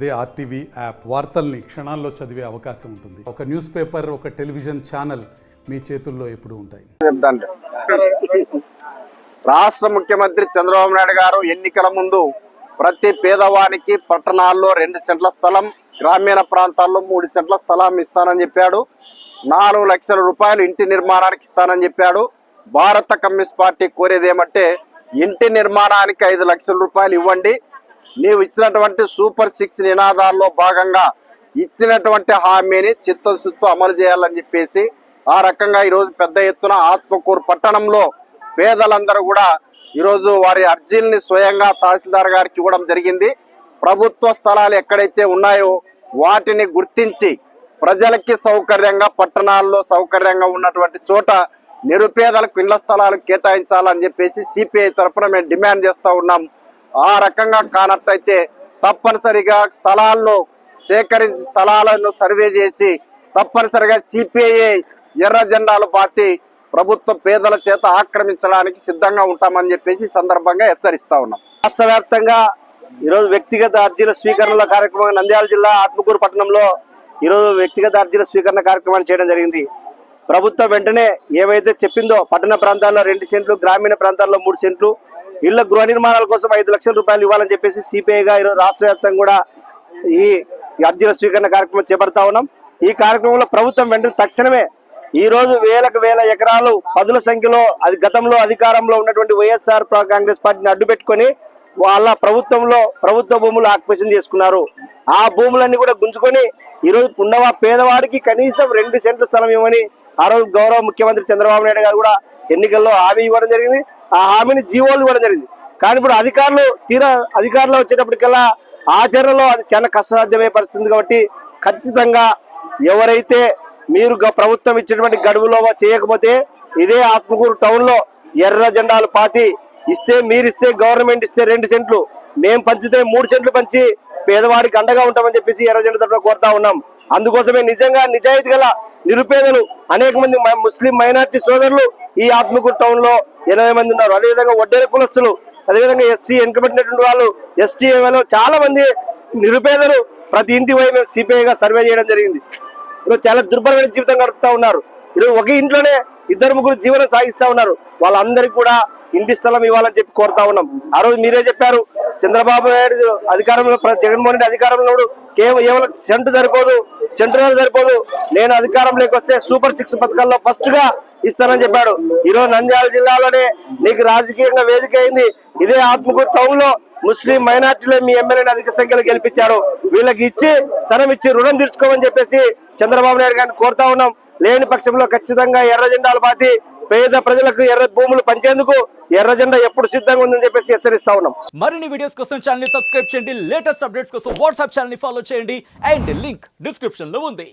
అదే RTV app వార్తల్ని క్షణాల్లో చదివే అవకాశం ఉంటుంది. ఒక న్యూస్ పేపర్, ఒక టెలివిజన్ ఛానల్ మీ చేతుల్లో ఎప్పుడూ ఉంటాయి. రాష్ట్ర ముఖ్యమంత్రి చంద్రబాబు నాయుడు గారు ఎన్నికల ముందు ప్రతి పేదవానికి పట్టణాల్లో 2 సెంట్ల స్థలం, గ్రామీణ ప్రాంతాల్లో 3 సెంట్ల స్థలం ఇస్తానని చెప్పాడు. 4 లక్షల రూపాయలు ఇంటి నిర్మాణానికి ఇస్తానని చెప్పాడు. భారత కమ్యూనిస్ట్ పార్టీ కోరేదేమంటే ఇంటి నిర్మాణానికి 5 లక్షల రూపాయలు ఇవ్వండి, నీవు ఇచ్చినటువంటి సూపర్ 6 నినాదాల్లో భాగంగా ఇచ్చినటువంటి హామీని చిత్తశుద్ధితో అమలు చేయాలని చెప్పేసి ఆ రకంగా ఈరోజు పెద్ద ఎత్తున ఆత్మకూరు పట్టణంలో పేదలందరూ కూడా ఈరోజు వారి అర్జీల్ని స్వయంగా తహసీల్దార్ గారికి ఇవ్వడం జరిగింది. ప్రభుత్వ స్థలాలు ఎక్కడైతే ఉన్నాయో వాటిని గుర్తించి ప్రజలకి సౌకర్యంగా, పట్టణాల్లో సౌకర్యంగా ఉన్నటువంటి చోట నిరుపేదలకు ఇళ్ల స్థలాలు కేటాయించాలని చెప్పేసి సిపిఐ తరఫున మేము డిమాండ్ చేస్తూ ఉన్నాం. ఆ రకంగా కానట్టయితే తప్పనిసరిగా స్థలాలను సేకరించి స్థలాలను సర్వే చేసి తప్పనిసరిగా సిపిఐ ఎర్ర జెండాలు పాతి ప్రభుత్వ పేదల చేత ఆక్రమించడానికి సిద్ధంగా ఉంటామని చెప్పేసి సందర్భంగా హెచ్చరిస్తా ఉన్నాం. రాష్ట్ర వ్యాప్తంగా ఈరోజు వ్యక్తిగత అర్జీల స్వీకరణల కార్యక్రమం నంద్యాల జిల్లా ఆత్మకూరు పట్టణంలో ఈరోజు వ్యక్తిగత అర్జీల స్వీకరణ కార్యక్రమాన్ని చేయడం జరిగింది. ప్రభుత్వం వెంటనే ఏవైతే చెప్పిందో పట్టణ ప్రాంతాల్లో 2 సెంట్లు, గ్రామీణ ప్రాంతాల్లో 3 సెంట్లు, ఇళ్ల గృహ నిర్మాణాల కోసం 5 లక్షల రూపాయలు ఇవ్వాలని చెప్పేసి సిపిఐగా ఈరోజు రాష్ట్ర వ్యాప్తంగా కూడా ఈ అర్జీల స్వీకరణ కార్యక్రమం చేపడతా ఉన్నాం. ఈ కార్యక్రమంలో ప్రభుత్వం వెంటనే తక్షణమే ఈ రోజు వేల ఎకరాలు 10ల సంఖ్యలో అది గతంలో అధికారంలో ఉన్నటువంటి వైఎస్ఆర్ కాంగ్రెస్ పార్టీని అడ్డు పెట్టుకొని వాళ్ళ ప్రభుత్వ భూములు ఆక్యుపేషన్ చేసుకున్నారు. ఆ భూములన్నీ కూడా గుంజుకొని ఈరోజు పుండవ పేదవాడికి కనీసం 2 సెంట్ల స్థలం ఇవ్వని ఆ రోజు గౌరవ ముఖ్యమంత్రి చంద్రబాబు నాయుడు గారు కూడా ఎన్నికల్లో హామీ ఇవ్వడం జరిగింది. ఆ హామీని జీవోలు ఇవ్వడం జరిగింది. కానీ ఇప్పుడు అధికారులు వచ్చేటప్పటికల్లా ఆచరణలో అది చాలా కష్టసాధ్యమే పరిస్థితి. కాబట్టి ఖచ్చితంగా ఎవరైతే మీరు ప్రభుత్వం ఇచ్చినటువంటి గడువులో చేయకపోతే ఇదే ఆత్మకూరు టౌన్ లో ఎర్ర జెండాలు పాతి మీరిస్తే గవర్నమెంట్ ఇస్తే 2 సెంట్లు, మేము పంచితే 3 సెంట్లు పంచి పేదవాడికి అండగా ఉంటామని చెప్పేసి ఎర్ర జెండా తరఫున కోరుతా ఉన్నాం. అందుకోసమే నిజంగా నిజాయితీ గల నిరుపేదలు అనేక మంది ముస్లిం మైనార్టీ సోదరులు ఈ ఆత్మకూరు టౌన్ లో 80 మంది ఉన్నారు. అదేవిధంగా వడ్డేర కులస్తులు, అదేవిధంగా ఎస్సీ వెనుకబడినటువంటి వాళ్ళు, ఎస్టీ చాలా మంది నిరుపేదలు ప్రతి ఇంటి పోయి మేము సిపిఐగా సర్వే చేయడం జరిగింది. ఈరోజు చాలా దుర్భరమైన జీవితం గడుపుతా ఉన్నారు. ఈరోజు ఒక ఇంట్లోనే 2-3 జీవనం సాగిస్తా ఉన్నారు. వాళ్ళందరికీ కూడా ఇంటి స్థలం ఇవ్వాలని చెప్పి కోరుతా ఉన్నాం. ఆ రోజు మీరే చెప్పారు, చంద్రబాబు నాయుడు అధికారంలో, జగన్మోహన్ రెడ్డి అధికారంలో కేవలం సెంట్రల్ సరిపోదు, నేను అధికారంలోకి వస్తే సూపర్ 6 పథకాల్లో ఫస్ట్ గా ఇస్తానని చెప్పాడు. ఈరోజు నంద్యాల జిల్లాలోనే నీకు రాజకీయంగా వేదిక అయింది. ఇదే ఆత్మకూరు టౌన్ లో ముస్లిం మైనార్టీలో మీ ఎమ్మెల్యేని అధిక సంఖ్యలో గెలిపించారు. వీళ్ళకి ఇచ్చి స్థలం ఇచ్చి రుణం తీర్చుకోమని చెప్పేసి చంద్రబాబు నాయుడు గారిని కోరుతా ఉన్నాం. లేని పక్షంలో ఖచ్చితంగా ఎర్ర జెండాలు పాతి పేద ప్రజలకు ఎర్ర భూములు పంచేందుకు ఎర్ర జెండా ఎప్పుడు సిద్ధంగా ఉందని చెప్పేసి హెచ్చరిస్తా ఉన్నాం. మరిన్ని వీడియోస్ కోసం ఛానల్ ని సబ్స్క్రైబ్ చేయండి. లేటెస్ట్ అప్డేట్స్ కోసం వాట్సాప్ ఛానల్ ని ఫాలో చేయండి. అండ్ లింక్ డిస్క్రిప్షన్ లో ఉంది.